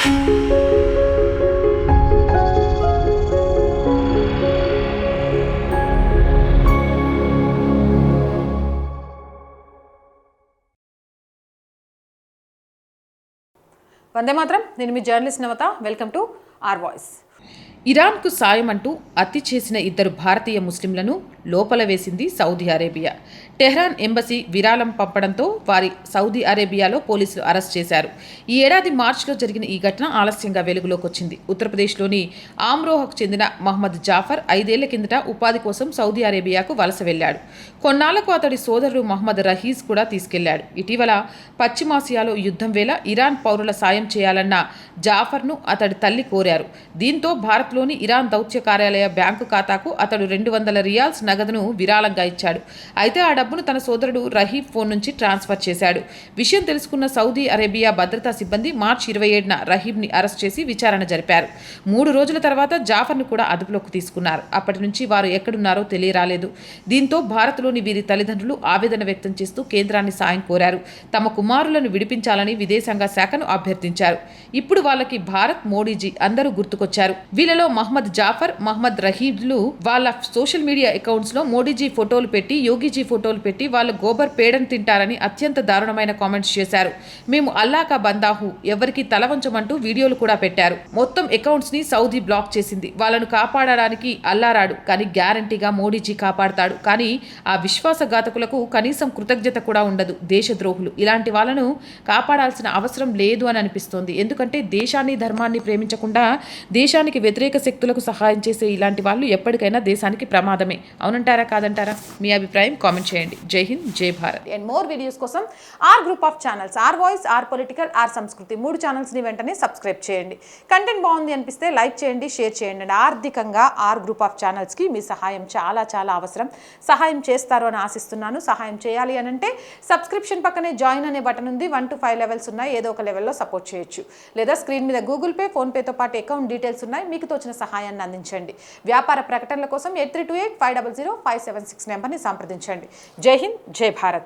వందే మాత్రం. నేను మీ journalist Navata. Welcome to our voice. ఇరాన్కు సాయం అంటూ హత్య చేసిన 2 భారతీయ ముస్లింలను లోపల వేసింది సౌదీ అరేబియా. టెహ్రాన్ ఎంబసీ విరాళం పంపడంతో వారి సౌదీ అరేబియాలో పోలీసులు అరెస్ట్ చేశారు. ఈ ఏడాది మార్చిలో జరిగిన ఈ ఘటన ఆలస్యంగా వెలుగులోకి వచ్చింది. ఉత్తరప్రదేశ్లోని ఆమ్రోహకు చెందిన మహమ్మద్ జాఫర్ 5 ఏళ్ల కిందట ఉపాధి కోసం సౌదీ అరేబియాకు వలస వెళ్లాడు. కొన్నాళ్లకు అతడి సోదరుడు మహమ్మద్ రహీజ్ కూడా తీసుకెళ్లాడు. ఇటీవల పశ్చిమాసియాలో యుద్ధం వేళ ఇరాన్ పౌరుల సాయం చేయాలన్న జాఫర్ను అతడి తల్లి కోరారు. దీంతో భారత్లోని ఇరాన్ దౌత్య కార్యాలయ బ్యాంకు ఖాతాకు అతడు 200 రియాల్స్ నగదును విరాళంగా ఇచ్చాడు. అయితే ఆ డబ్బును తన సోదరుడు రహీబ్ ఫోన్ నుంచి ట్రాన్స్ఫర్ చేశాడు. విషయం తెలుసుకున్న సౌదీ అరేబియా భద్రతా సిబ్బంది మార్చి 27న రహీబ్ని అరెస్ట్ చేసి విచారణ జరిపారు. 3 రోజుల తర్వాత జాఫర్ను కూడా అదుపులోకి తీసుకున్నారు. అప్పటి నుంచి వారు ఎక్కడున్నారో తెలియరాలేదు. దీంతో భారత్లోని వీరి తల్లిదండ్రులు ఆవేదన వ్యక్తం చేస్తూ కేంద్రాన్ని సాయం కోరారు. తమ కుమారులను విడిపించాలని విదేశాంగ శాఖను అభ్యర్థించారు. ఇప్పుడు వాళ్ళకి భారత్, మోడీజీ అందరూ గుర్తుకొచ్చారు. వీళ్ళలో మహమ్మద్ జాఫర్, మహమ్మద్ రహీబ్లు వాళ్ళ సోషల్ మీడియా అకౌంట్స్ లో మోడీజీ ఫోటోలు పెట్టి, యోగిజీ ఫోటోలు పెట్టి వాళ్ళ గోబర్ పేడను తింటారని అత్యంత దారుణమైన కామెంట్స్ చేశారు. మేము అల్లాకా బందాహు, ఎవరికి తల వంచమంటూ వీడియోలు కూడా పెట్టారు. మొత్తం అకౌంట్స్ ని సౌదీ బ్లాక్ చేసింది. వాళ్ళను కాపాడడానికి అల్లారాడు, కానీ గ్యారంటీగా మోడీజీ కాపాడతాడు. కానీ ఆ విశ్వాసఘాతకులకు కనీసం కృతజ్ఞత కూడా ఉండదు. దేశద్రోహులు ఇలాంటి వాళ్ళను కాపాడాల్సిన అవసరం లేదు అని అనిపిస్తోంది. ఎందుకంటే దేశాన్ని, ధర్మాన్ని ప్రేమించకుండా దేశానికి వ్యతిరేక శక్తులకు సహాయం చేసే ఇలాంటి వాళ్ళు ఎప్పటికైనా దేశానికి ప్రమాదమే. అవునంటారా, కాదంటారా? మీ అభిప్రాయం కామెంట్ చేయండి. జై హింద్, జై భారత్. అండ్ మోర్ వీడియోస్ కోసం R group of channels, R voice, R political, R Sanskriti 3 ఛానల్స్ని వెంటనే సబ్స్క్రైబ్ చేయండి. కంటెంట్ బాగుంది అనిపిస్తే లైక్ చేయండి, షేర్ చేయండి. అండ్ ఆర్థికంగా ఆర్ గ్రూప్ ఆఫ్ ఛానల్స్కి మీ సహాయం చాలా చాలా అవసరం. సహాయం చేస్తారు అని ఆశిస్తున్నాను. సహాయం చేయాలి అని అంటే సబ్స్క్రిప్షన్ పక్కనే జాయిన్ అనే బటన్ ఉంది. 1 to 5 లెవెల్స్ ఉన్నాయి. ఏదో ఒక లెవెల్లో సపోర్ట్ చేయొచ్చు. లేదా స్క్రీన్ మీద గూగుల్ పే, ఫోన్పేతో పాటు అకౌంట్ డీటెయిల్స్ ఉన్నాయి. మీకు తోచిన సహాయాన్ని అందించండి. వ్యాపార ప్రకటనల కోసం 8328 500 576 నెంబర్ని సంప్రదించండి. జై హింద్, జై భారత్.